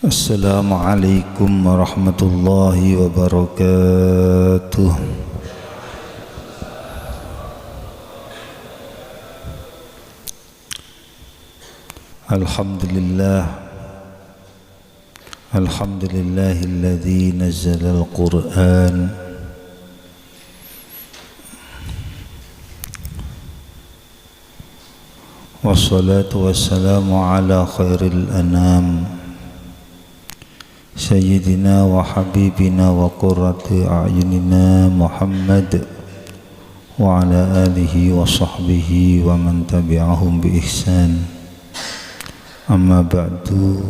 Assalamualaikum warahmatullahi wabarakatuh. Alhamdulillahilladzi nazzala al-Qur'an wassalatu wassalamu ala khairil anam Sayyidina wa habibina wa qurrati a'yunina Muhammad wa ala alihi wa sahbihi wa man tabi'ahum bi ihsan. Amma ba'du.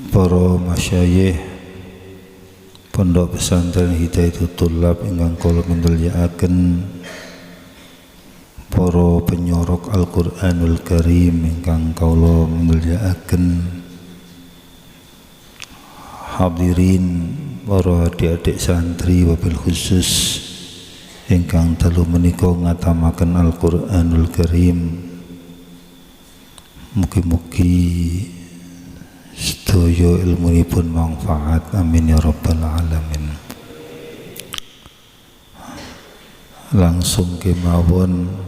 Para masyayikh Pondok Pesantren Hidayatul Thullab ingkang kula mulyakaken, para penyorok Al-Qur'anul Karim ingkang kula mulyakaken, hadirin para adik-adik santri wabil khusus ingkang dalu menika ngatamaken Al-Qur'anul Karim. Mugi-mugi sedaya ilmunipun manfaat, amin ya rabbal alamin. Langsung kemawon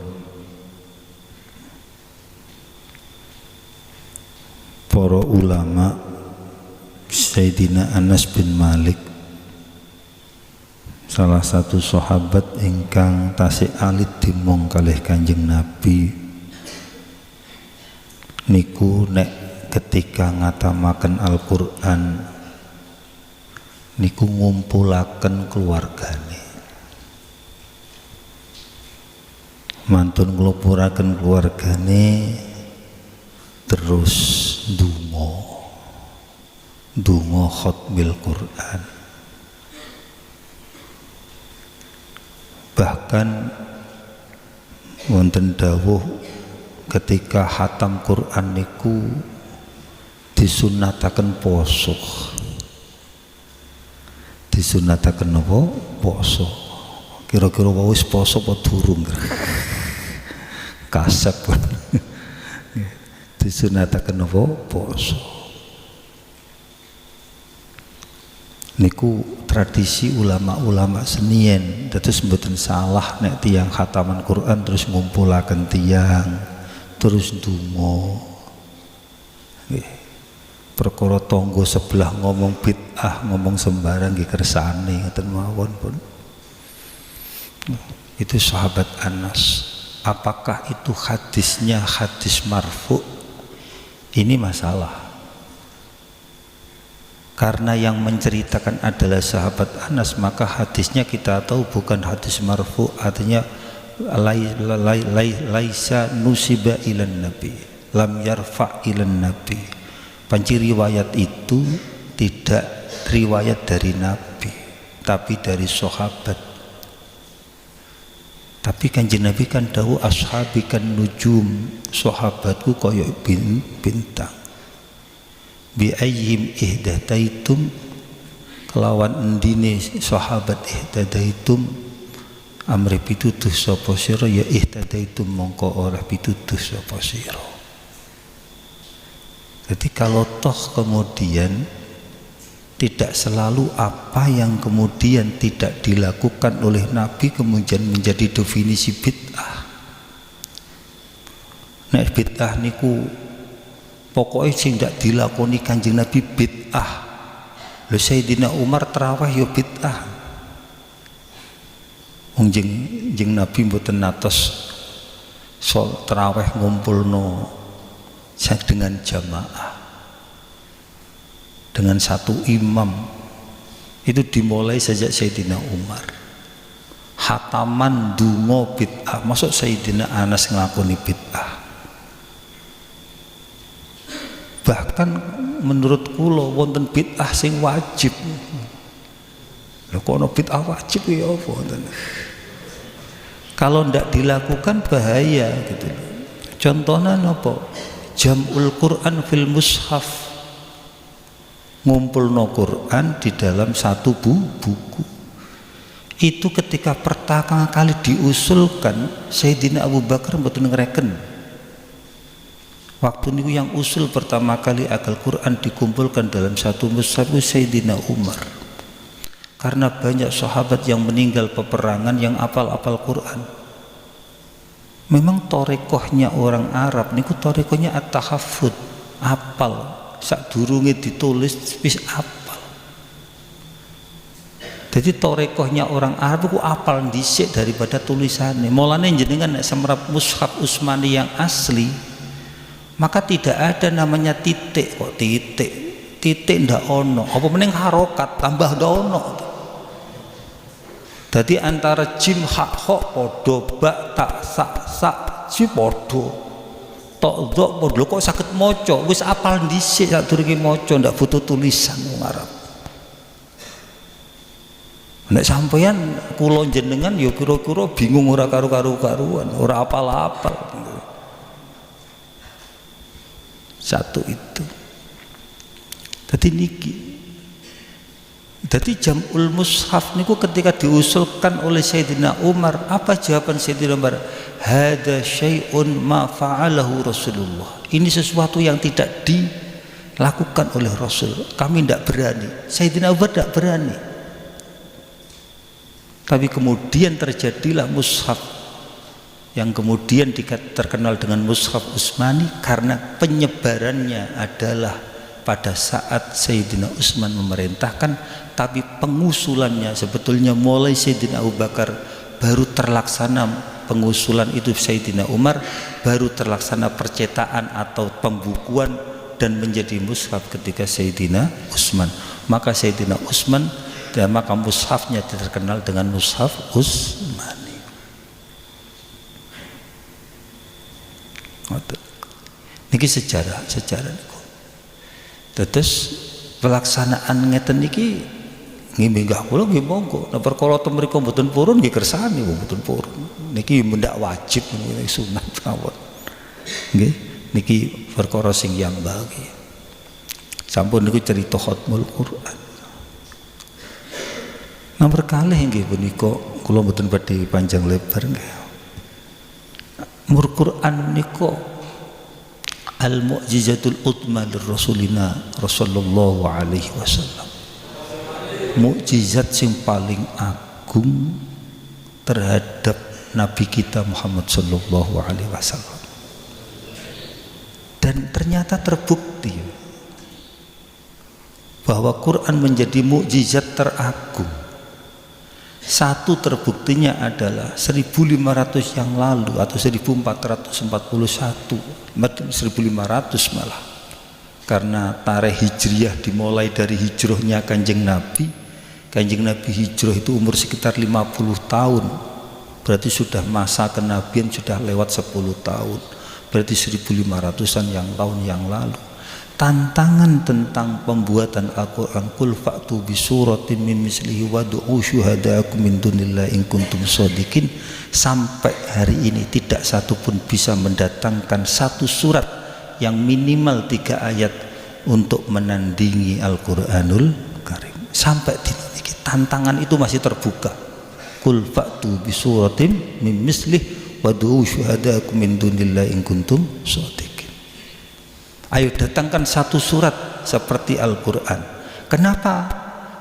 para ulama Sayyidina Anas bin Malik, salah satu sahabat ingkang tasih alit dimong kalih Kanjeng Nabi, niku nek ketika ngatamaken Al-Qur'an niku ngumpulaken keluargane, mantun nglopuraken keluargane, terus dungo khotmil Qur'an. Bahkan wonten dawuh ketika hatam Qur'an niku disunataken poso. Disunataken apa? Poso. Kira-kira wis poso apa durung? Kasep pun. Disunataken apa? Poso. Niku tradisi ulama-ulama seniyen, dados mboten salah nek tiyang khataman Quran terus ngumpulaken tiyang terus ndonga. Nggih. Perkara tangga sebelah ngomong bid'ah, ngomong sembarang nggih kersane ngoten mawon pun. Itu sahabat Anas. Apakah itu hadisnya hadis marfu? Ini masalah. Karena yang menceritakan adalah sahabat Anas, maka hadisnya kita tahu bukan hadis marfu, artinya laisa nusiba ilan nabi, lam yarfa ilan nabi. Panci riwayat itu tidak riwayat dari nabi, tapi dari sahabat. Tapi Kanjeng Nabi kan dawuh ashabi kan nujum, sahabatku kaya bintang. Bi ayyim ihdadaitum, kelawan endine sahabat ihdadaitum, amri pitutuh sapa sira, ya ihdadaitum mongko ora pitutuh sapa sira. Jadi kalau toh kemudian tidak selalu apa yang kemudian tidak dilakukan oleh Nabi kemudian menjadi definisi bid'ah. Nek bid'ah niku pokoknya sing ndak dilakoni Kanjeng Nabi bid'ah. Lho Sayyidina Umar tarawih yo bid'ah. Wong jeng Nabi mboten natos sol tarawih ngumpulno dengan jamaah, dengan satu imam. Itu dimulai sejak Sayyidina Umar. Hataman dungo bid'ah, masuk Sayyidina Anas nglakoni bid'ah. Bahkan menurut kula wonten bid'ah sing wajib. Lha kok ana bid'ah wajib ya apa wonten? Kalau ndak dilakukan bahaya gitu. Contohnya napa? Jam'ul Quran fil mushaf, ngumpulno Quran di dalam satu buku. Itu ketika pertama kali diusulkan Sayyidina Abu Bakar mboten ngereken. Waktu niku yang usul pertama kali Al-Quran dikumpulkan dalam satu mushaf Sayyidina Umar. Karena banyak sahabat yang meninggal peperangan yang apal-apal Quran. Memang torekohnya orang Arab niku torekohnya at-tahaffud, apal. Sadurunge ditulis wis apal. Jadi torekohnya orang Arab itu apal dhisik daripada tulisannya. Mulane jenengan nek semrap mushaf Utsmani yang asli, maka tidak ada namanya titik kok titik ndak ono. Apa meneng harokat tambah ndak ono. Jadi antara jim hak ho podo bak tak sak si podo tok dok podo kok sakit moco wis apal dhisik sadurunge moco ndak butuh tulisan wong Arab. Nek sampeyan kula jenengan ya kira-kira bingung ora karuan, ora apal-apal. Satu itu. Jadi niki. Jadi jam'ul mushaf niku ketika diusulkan oleh Sayyidina Umar, apa jawaban Sayyidina Umar? Hada syai'un ma fa'alahu Rasulullah. Ini sesuatu yang tidak dilakukan oleh Rasul. Kami tidak berani. Sayyidina Umar tidak berani. Tapi kemudian terjadilah mushaf yang kemudian terkenal dengan mushaf Utsmani karena penyebarannya adalah pada saat Sayyidina Utsman memerintahkan, tapi pengusulannya sebetulnya mulai Sayyidina Abu Bakar baru terlaksana pengusulan itu Sayyidina Umar, baru terlaksana percetakan atau pembukuan dan menjadi mushaf ketika Sayyidina Utsman. Maka Sayyidina Utsman dan maka mushafnya terkenal dengan mushaf Utsmani. Niki sejarah niku. Terus pelaksanaan ngeten niki nggih kula nggih monggo. Nek perkara ten mriku mboten purun nggih kersane mboten purun. Niki mendak wajib niki sunat mawon. Nggih, niki perkara sing yambagi. Sampun niku cerita khatmul Quran. Nomor kalih nggih punika kula mboten badhe panjang lebar nggih. Mur Quran niku al-mu'jizatul utma lirrasulina Rasulullah alaihi wasallam. Mukjizat sing paling agung terhadap Nabi kita Muhammad sallallahu alaihi wasallam. Dan ternyata terbukti bahwa Quran menjadi mukjizat teragung. Satu terbuktinya adalah 1500 yang lalu atau 1441, 1500 malah, karena tarikh hijriyah dimulai dari hijrahnya Kanjeng Nabi hijrah itu umur sekitar 50 tahun, berarti sudah masa kenabian sudah lewat 10 tahun, berarti 1500-an tahun yang lalu. Tantangan tentang pembuatan Al-Quran, qul fa'tu bi suratin min mislihi wad'u syuhada'akum min dunillahi in kuntum shadiqin, sampai hari ini tidak satu pun bisa mendatangkan satu surat yang minimal 3 ayat untuk menandingi Al-Quranul Karim. Sampai di ini tantangan itu masih terbuka. Qul fa'tu bi suratin min mislihi wad'u syuhada'akum min dunillahi in kuntum shadiqin. Ayo datangkan satu surat seperti Al-Quran. Kenapa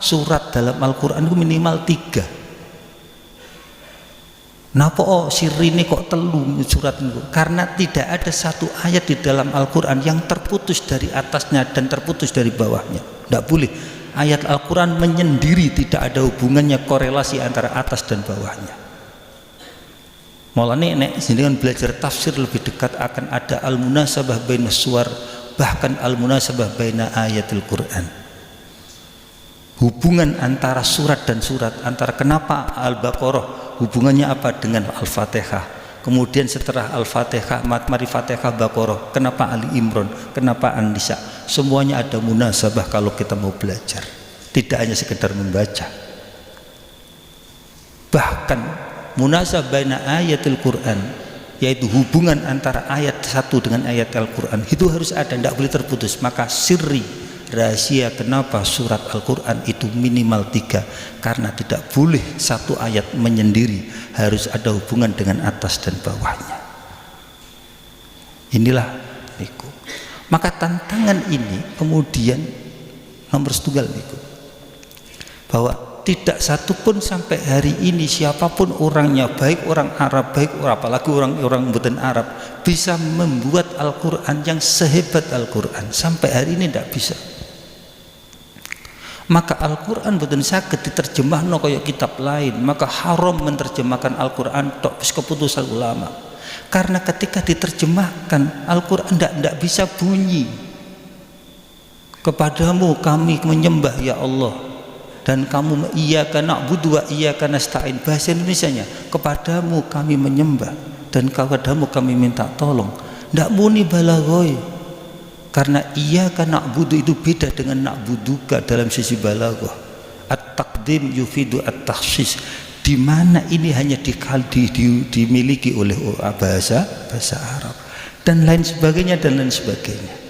surat dalam Al-Quran itu minimal 3? Napa sirine kok 3 surat itu? Karena tidak ada satu ayat di dalam Al-Quran yang terputus dari atasnya dan terputus dari bawahnya. Tidak boleh. Ayat Al-Quran menyendiri, tidak ada hubungannya korelasi antara atas dan bawahnya. Mulane nek jenengan belajar tafsir lebih dekat akan ada al-munasabah baina suwar, bahkan al-munasabah baina ayatul Quran. Hubungan antara surat dan surat, antara kenapa Al-Baqarah hubungannya apa dengan Al-Fatihah. Kemudian setelah Al-Fatihah, mari Fatihah Baqarah, kenapa Ali Imran, kenapa An-Nisa. Semuanya ada munasabah kalau kita mau belajar. Tidak hanya sekedar membaca. Bahkan munasabah baina ayatul Quran, yaitu hubungan antara ayat satu dengan ayat Al-Quran, itu harus ada, tidak boleh terputus. Maka sirri rahasia kenapa surat Al-Quran itu minimal 3, karena tidak boleh satu ayat menyendiri, harus ada hubungan dengan atas dan bawahnya. Inilah niku. Maka tantangan ini kemudian nomor setunggal niku, bahwa tidak satupun sampai hari ini siapapun orangnya, baik orang Arab, baik apalagi orang bukan Arab, bisa membuat Al-Quran yang sehebat Al-Quran. Sampai hari ini tidak bisa. Maka Al-Quran bukan saged diterjemahno kaya kitab lain, maka haram menerjemahkan Al-Quran tok, wis keputusan ulama. Karena ketika diterjemahkan Al-Quran tidak bisa bunyi, kepadamu kami menyembah ya Allah, dan kamu iyyaka na'budu wa iyyaka nasta'in. Bahasa Indonesianya, kepadamu kami menyembah dan kepadamu kami minta tolong. Tidak muni balaghoi, karena iyyaka na'budu itu beda dengan na'buduka dalam sisi balaghah. At-taqdim yufidu at-takhsis, di mana ini hanya dimiliki oleh bahasa Arab dan lain sebagainya dan lain sebagainya.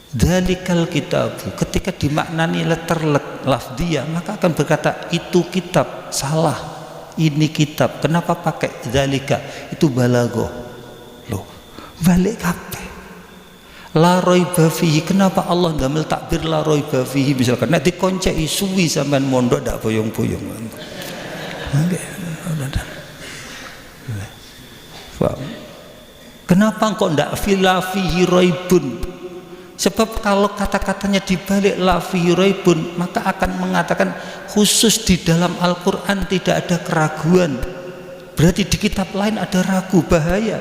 Dzalikal kitabu, ketika dimaknani letter lafdiyah, maka akan berkata itu kitab, salah, ini kitab. Kenapa pakai dzalika? Itu balaghah. Loh, balik kabeh. La raiba fihi, kenapa Allah ndamel takbir la raiba fihi? Misalkan nek dikonceki suwi sampean mondok ndak boyong-boyong. Kenapa kok ndak fihi raibun? Sebab kalau kata-katanya dibalik la fihi raibun, maka akan mengatakan khusus di dalam Al-Quran tidak ada keraguan, berarti di kitab lain ada ragu, bahaya.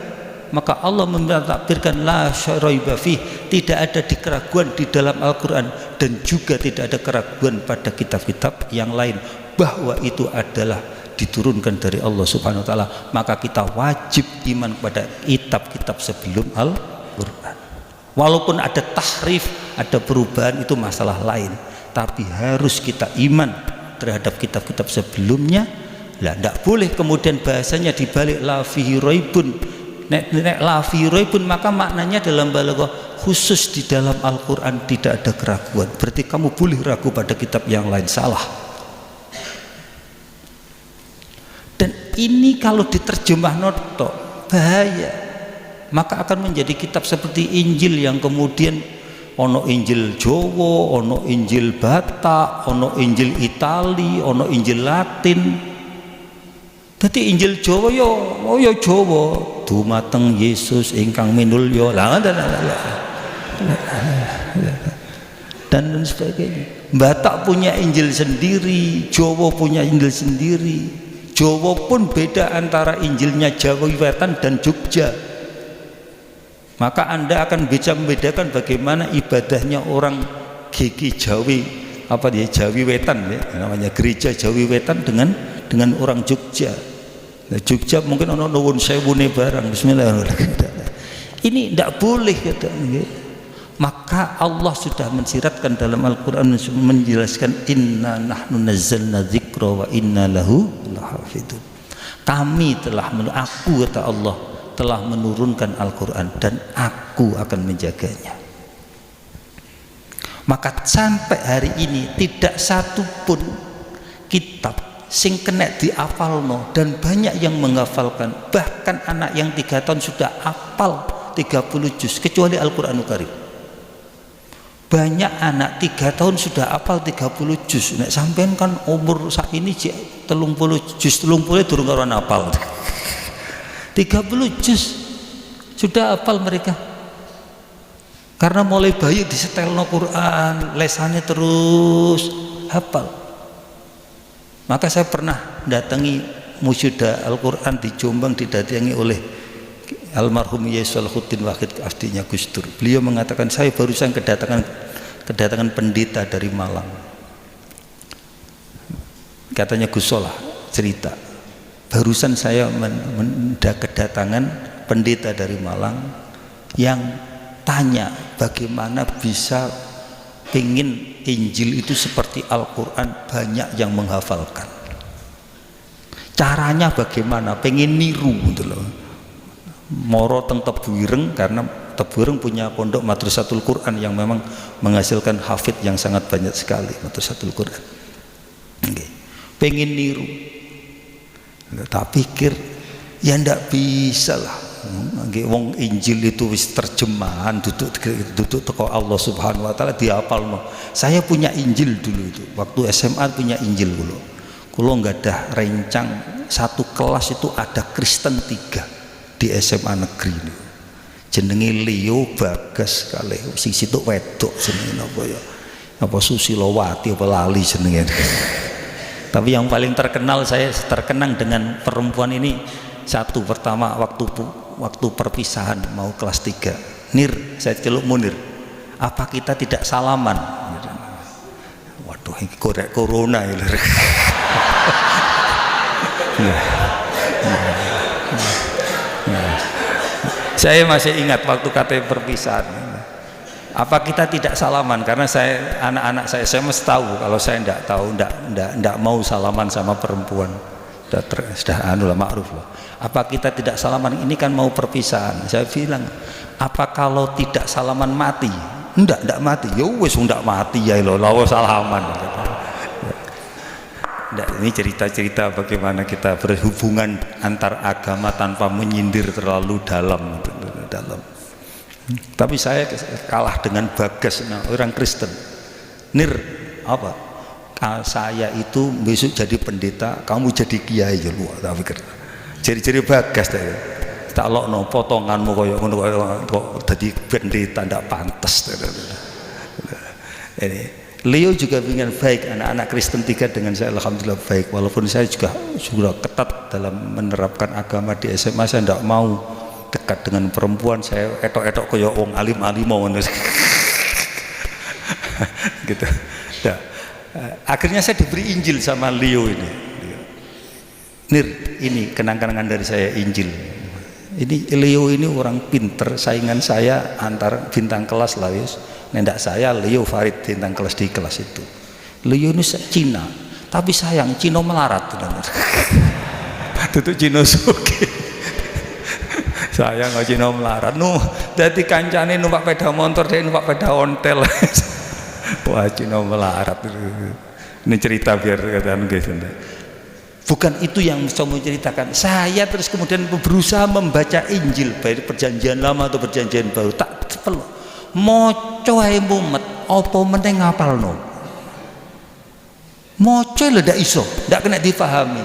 Maka Allah mentakbirkan la raiba fihi, tidak ada keraguan di dalam Al-Quran, dan juga tidak ada keraguan pada kitab-kitab yang lain bahwa itu adalah diturunkan dari Allah Subhanahu wa taala. Maka kita wajib iman pada kitab-kitab sebelum Al-Quran. Walaupun ada tahrif, ada perubahan, itu masalah lain, tapi harus kita iman terhadap kitab-kitab sebelumnya. Lah tidak boleh kemudian bahasanya dibalik la fihi raibun. Nek la fihi raibun, maka maknanya dalam balaghah khusus di dalam Al-Quran tidak ada keraguan, berarti kamu boleh ragu pada kitab yang lain, salah. Dan ini kalau diterjemah noto bahaya, maka akan menjadi kitab seperti Injil yang kemudian ono Injil Jawa, ono Injil Batak, ono Injil Itali, ono Injil Latin. Jadi Injil Jawa yo Jawa, dumateng Yesus ingkang minulya dan sebagainya. Batak punya Injil sendiri, Jawa punya Injil sendiri. Jawa pun beda antara Injilnya Jawa Wetan dan Jogja. Maka Anda akan bisa membedakan bagaimana ibadahnya orang GG Jawi, Jawi Wetan ya, namanya gereja Jawi Wetan dengan orang Jogja. Nah, Jogja mungkin ono nuwun sewune barang. Bismillahirrahmanirrahim. Ini tidak boleh kata. Maka Allah sudah mensiratkan dalam Al-Quran, menjelaskan inna nahnu nazzalna dzikra wa inna lahu lahafidun. Kami telah aku kata Allah telah menurunkan Al-Quran dan aku akan menjaganya. Maka sampai hari ini tidak satu pun kitab sing kena diapalno, dan banyak yang menghafalkan, bahkan anak yang 3 tahun sudah hafal 30 juz, kecuali Al-Quranul Karim. Banyak anak 3 tahun sudah hafal 30 juz. Nek sampean kan umur saat ini 30 juz, 30 durung karo hafal. 30 juz sudah hafal mereka, karena mulai bayi disetelno Quran, lesannya terus hafal. Maka saya pernah datangi musyidah Al-Quran di Jombang, didatangi oleh almarhum Yai Salahuddin Wahid, aslinya Gus Dur. Beliau mengatakan, saya barusan kedatangan pendeta dari Malang. Katanya Gus Solah cerita, barusan saya kedatangan pendeta dari Malang yang tanya bagaimana bisa ingin Injil itu seperti Al-Quran, banyak yang menghafalkan. Caranya bagaimana? Pengen niru gitu loh. Moro teng Tebuireng karena Teburung punya pondok Madrasatul Quran yang memang menghasilkan hafid yang sangat banyak sekali, Madrasatul Quran. Pengen niru, tak pikir ya ndak bisa lah. Wong Injil itu wis terjemahan duduk teko Allah Subhanahu wa taala dihafalno. Saya punya Injil dulu itu. Waktu SMA punya Injil kulo nggak ada rencang satu kelas itu ada Kristen 3 di SMA negeri ini. Jenenge Leo Bagas kalih sing situ wedok jenenge napa ya. Apa Susilowati apa lali jenenge. Tapi yang paling terkenal saya terkenang dengan perempuan ini satu pertama waktu perpisahan mau kelas 3. Nir, saya celuk Munir. Apa kita tidak salaman? Waduh, ini korek corona ya. Saya masih ingat waktu kata perpisahan. Apa kita tidak salaman? Karena saya anak-anak saya mesti tahu kalau saya tidak tahu, tidak mau salaman sama perempuan. Sudah anu lah ma'ruf lah. Apa kita tidak salaman? Ini kan mau perpisahan. Saya bilang, apa kalau tidak salaman mati? Enggak mati. Ya wis enggak mati ya lo, lawa salaman. Enggak, ini cerita-cerita bagaimana kita berhubungan antar agama tanpa menyindir terlalu dalam. Tapi saya kalah dengan Bagas, orang Kristen. Nir, apa? Saya itu besok jadi pendeta, kamu jadi kiai ya lu, tak pikir. Ciri-ciri Bagas ya. Tak lokno potonganmu koyo ngono kok dadi pendeta ndak pantes. Ini Leo juga ingin baik, anak-anak Kristen 3 dengan saya alhamdulillah baik, walaupun saya juga sudah ketat dalam menerapkan agama di SMA. Saya tidak mau dekat dengan perempuan, saya etok-etok koyo wong alim-alim ngono. Gitu. Nah, akhirnya saya diberi Injil sama Leo ini. Nir, ini kenang-kenangan dari saya Injil. Ini Leo ini orang pinter, saingan saya antar bintang kelas lah wis. Nendak saya Leo Farid bintang kelas di kelas itu. Leo ini Cina, tapi sayang Cina melarat. Tutup Cina suki. Sayang nggak Cina melarat. Dadi kancane numpak sepeda motor, dia numpak sepeda ontel. Wah Cina melarat. Ini cerita biar katakan guys. Bukan itu yang saya mau ceritakan. Saya terus kemudian berusaha membaca Injil baik perjanjian lama atau perjanjian baru. Tak perlu moco ae mumet apa meneh ngapalno. Moco lho ndak iso, ndak kena dipahami.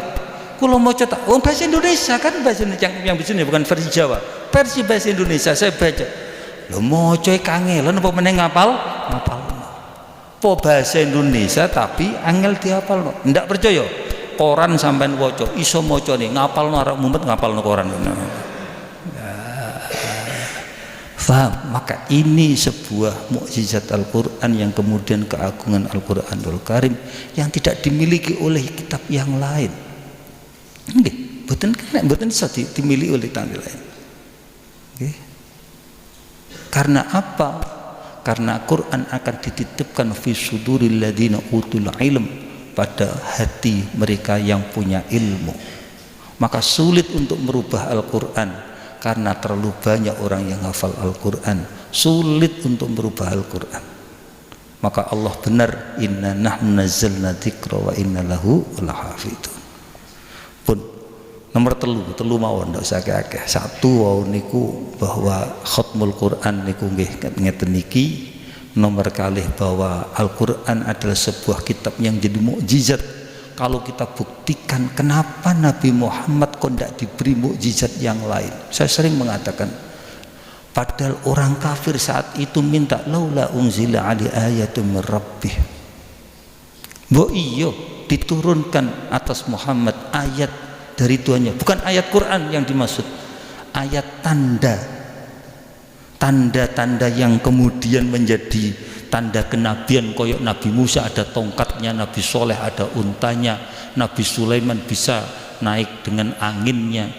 Kula maca tak bahasa Indonesia kan, bahasa yang biasanya bukan versi Jawa. Versi bahasa Indonesia saya baca. Lho moco kangelan apa meneh ngapalno. Po bahasa Indonesia tapi angel dihafalno. Ndak percaya? Koran sampean waca iso maca nih ngapalno arek mumet ngapalno koran. Faham? Maka ini sebuah mukjizat Al-Quran yang kemudian keagungan Al-Quranul Karim yang tidak dimiliki oleh kitab yang lain. Nggih, mboten bisa dimiliki oleh kitab lain. Nggih. Karena apa? Karena Quran akan dititipkan fi suduril ladzina utul ilm, pada hati mereka yang punya ilmu. Maka sulit untuk merubah Al-Quran karena terlalu banyak orang yang hafal Al-Quran. Sulit untuk merubah Al-Quran. Maka Allah benar, inna nahnu nazzalna dzikra wa inna lahu lahafidun. Pun nomor telu mawon ndak usah akeh. Satu wau niku bahwa khatmul Quran niku nggih ngeten niki. Nomor kalih bahwa Al-Quran adalah sebuah kitab yang jadi mukjizat. Kalau kita buktikan kenapa Nabi Muhammad kok tidak diberi mukjizat yang lain. Saya sering mengatakan, padahal orang kafir saat itu minta laula unzila ali ayatun min rabbih. Mbok iya diturunkan atas Muhammad ayat dari Tuhannya, bukan ayat Quran yang dimaksud, ayat tanda-tanda yang kemudian menjadi tanda kenabian. Koyok Nabi Musa ada tongkatnya, Nabi Soleh ada untanya, Nabi Sulaiman bisa naik dengan anginnya.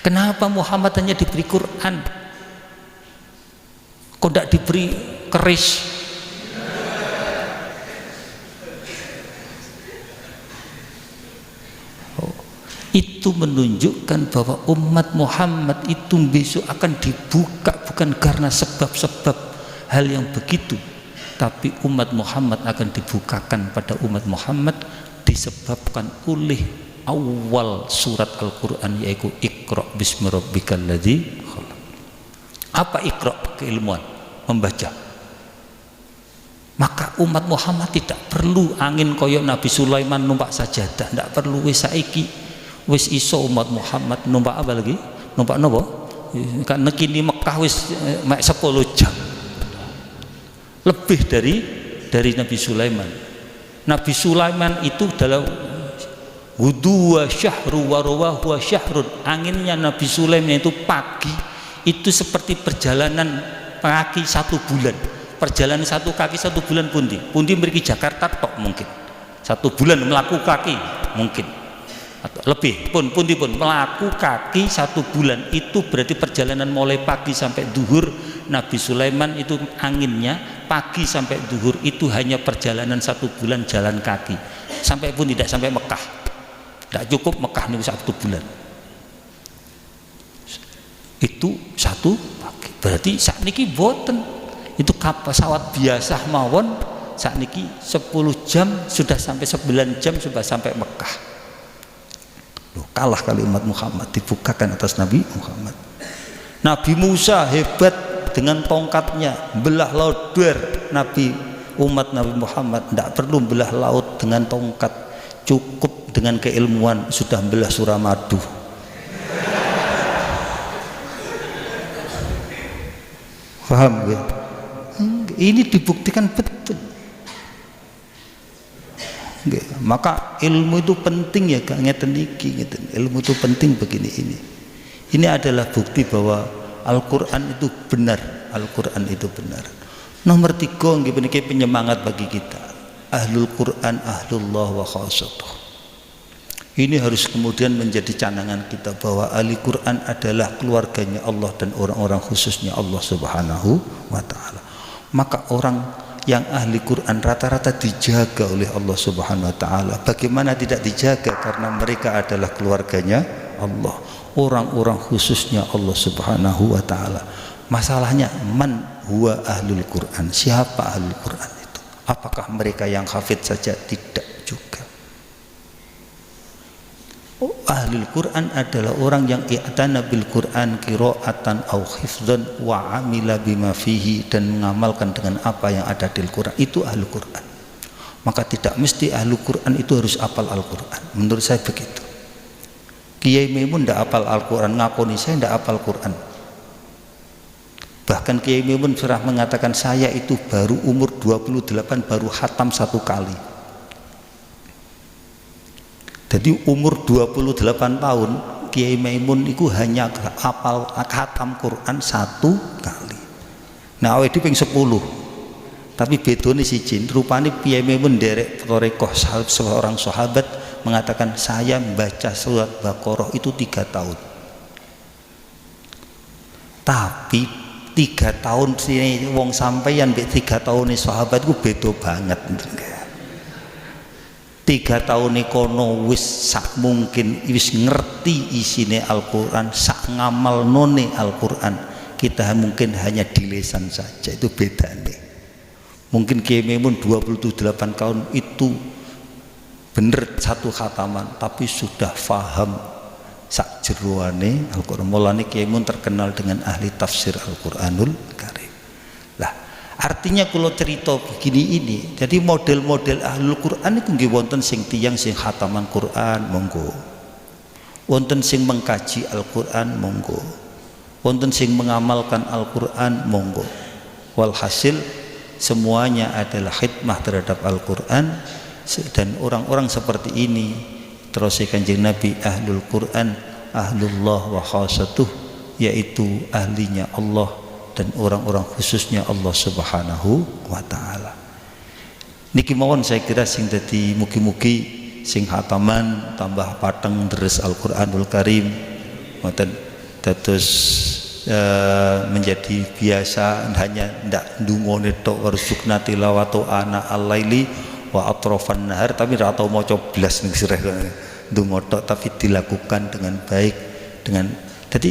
Kenapa Muhammad hanya diberi Quran, kok tidak diberi keris? Itu menunjukkan bahwa umat Muhammad itu besok akan dibuka bukan karena sebab-sebab hal yang begitu, tapi umat Muhammad akan dibukakan pada umat Muhammad disebabkan oleh awal surat Al-Quran, yaitu Iqra bismi rabbikal ladzi khalaq. Apa Iqra? Keilmuan, membaca. Maka umat Muhammad tidak perlu angin koyok Nabi Sulaiman numpak sajadah, tidak perlu. Wis saiki wis iso umat Muhammad numpak apa lagi? Numpak nopo? Kan nekini Mekah wis mek 10 jam. Lebih dari Nabi Sulaiman. Nabi Sulaiman itu dalam wudu wa syahru wa rawahu wa syahrun. Anginnya Nabi Sulaiman itu pagi itu seperti perjalanan kaki 1 bulan. Perjalanan 1 kaki 1 bulan pundi mriki Jakarta tok mungkin 1 bulan melaku kaki mungkin, atau lebih pun melaku kaki 1 bulan. Itu berarti perjalanan mulai pagi sampai duhur. Nabi Sulaiman itu anginnya pagi sampai duhur itu hanya perjalanan 1 bulan jalan kaki, sampai pun tidak sampai Mekah, tidak cukup Mekah nih 1 bulan. Itu 1 pagi. Berarti saat niki boten itu pesawat biasa mawon saat niki 10 jam sudah sampai 9 jam sudah sampai Mekah. Loh, kalah kali umat Muhammad dibukakan atas Nabi Muhammad. Nabi Musa hebat dengan tongkatnya belah laut ber. Umat Nabi Muhammad tidak perlu belah laut dengan tongkat, cukup dengan keilmuan sudah belah Suramadu. Paham ya? Ini dibuktikan betul. Maka ilmu itu penting ya, gak ngeten iki ngeten. Ilmu itu penting begini ini. Ini adalah bukti bahwa Al-Qur'an itu benar, Al-Qur'an itu benar. Nomor 3 nggih puniki penyemangat bagi kita. Ahlul Qur'an ahlullah wa khassatuh. Ini harus kemudian menjadi canangan kita bahwa ahli Quran adalah keluarganya Allah dan orang-orang khususnya Allah Subhanahu wa ta'ala. Maka orang yang ahli Quran rata-rata dijaga oleh Allah Subhanahu wa ta'ala. Bagaimana tidak dijaga? Karena mereka adalah keluarganya Allah, orang-orang khususnya Allah Subhanahu wa ta'ala. Masalahnya man huwa ahlul Quran, siapa ahlul Quran itu? Apakah mereka yang hafid saja? Tidak juga. Ahlul Quran adalah orang yang i'tana bil Quran qira'atan au hifdzan wa amila bima fihi, dan mengamalkan dengan apa yang ada di Al-Quran. Itu ahlul Quran. Maka tidak mesti ahlul Quran itu harus hafal Al-Quran. Menurut saya begitu. Kiai Maimun tidak hafal Al-Quran, ngakoni saya tidak hafal Quran. Bahkan Kiai Maimun pernah mengatakan saya itu baru umur 28 baru khatam 1 kali. Jadi umur 28 tahun Kiai Maimun itu hanya hafal khatam Quran 1 kali. Nah awake dhewe ping 10. Tapi bedone siji, rupane Kiai Maimun derek thariqah seorang sahabat mengatakan saya membaca surat Baqarah itu 3 tahun. Tapi 3 tahun sini wong sampeyan mbek 3 tahun sahabat ku beda banget. 3 tahun kono wis sak mungkin wis ngerti isine Al-Quran, sak ngamal none Al-Quran. Kita mungkin hanya di lisan saja, itu bedanya. Mungkin Kiai Maimun 28 tahun itu bener 1 khataman, tapi sudah faham sak jeroane Al-Quran. Mulane Kiai Maimun terkenal dengan ahli tafsir Al-Quranul Karim. Artinya kalau cerita begini ini, jadi model-model ahlul Quran itu nggih wonten sing tiyang sing khataman Quran monggo, wonten sing mengkaji Al-Quran monggo, wonten sing mengamalkan Al-Quran monggo. Walhasil semuanya adalah khidmah terhadap Al-Quran, dan orang-orang seperti ini terus Kanjeng Nabi ahlul Quran ahlullah wa khassatuh, yaitu ahlinya Allah dan orang-orang khususnya Allah Subhanahu wa ta'ala. Niki mawon saya kira sing dadi mugi-mugi sing khataman tambah pateng deres Al-Quranul Karim ngoten dados menjadi biasa, hanya ndak ndungone tok warzuqna tilawatu ana al-laili wa atrafan nahar, tapi ra tau maca blas ning sirah ndonga tok tapi dilakukan dengan baik dengan. Jadi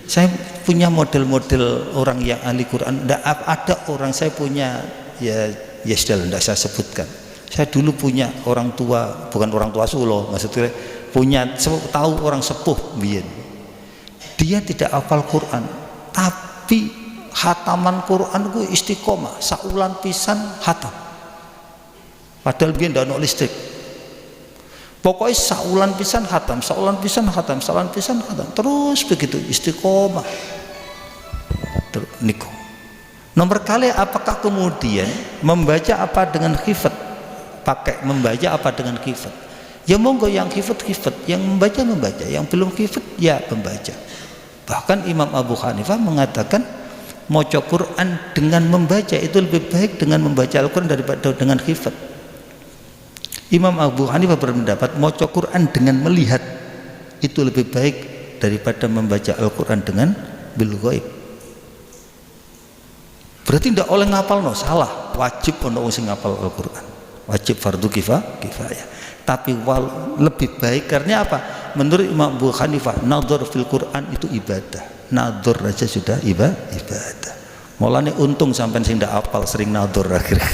saya punya model-model orang yang ahli Quran. Tidak ada orang, saya punya ya sudah tidak saya sebutkan. Saya dulu punya orang tua, bukan orang tua Solo maksudnya, punya tahu orang sepuh biyen. Dia tidak hafal Quran, tapi khataman Quran ku istiqomah, saulan pisan khatam. Padahal biyen ndak ono listrik. Pokoknya saulan pisan khatam, saulan pisan khatam, saulan pisan khatam. Terus begitu istiqomah. Niku. Nomor kali apakah kemudian membaca apa dengan khifat? Pakai membaca apa dengan khifat? Ya monggo yang khifat, yang membaca, yang belum khifat ya membaca. Bahkan Imam Abu Hanifah mengatakan maca Quran dengan membaca itu lebih baik dengan membaca Al-Quran daripada dengan khifat. Imam Abu Hanifah berpendapat maca Quran dengan melihat itu lebih baik daripada membaca Al-Quran dengan bil ghaib. Berarti tidak oleh ngapal, no, salah. Wajib ono wong sing ngapal Al-Quran, wajib fardu kifayah. Tapi lebih baik karena apa? Menurut Imam Abu Hanifah, nadhar fil Quran itu ibadah. Nadhar aja sudah ibadah. Mulane untung sampean sing ndak hafal sering nadhar akhirnya.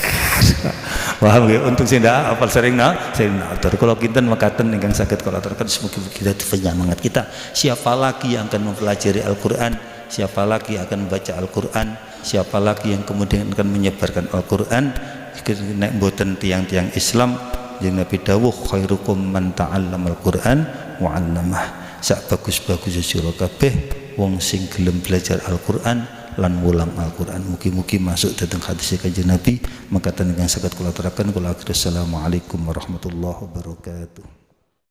Paham ya? Untung sing ndak hafal sering nadhar. Kalau kinten mekaten ingkang saged kula aturaken semoga kita penyemangat kita. Siapa lagi yang akan mempelajari Al-Quran? Siapa lagi yang akan membaca Al-Quran? Siapa lagi yang kemudian akan menyebarkan Al-Quran? Nek mboten tiang-tiang Islam, jeung Nabi dawuh khairukum man ta'allamal Quran wa 'allamah. Sak bagus-bagus sira kabeh wong sing gelem belajar Al-Quran lan mulang Al-Quran. Mugi-mugi masuk datang hadis Kanjeng Nabi. Makaten ingkang saged kula aturaken kula akhir. Assalamualaikum warahmatullahi wabarakatuh.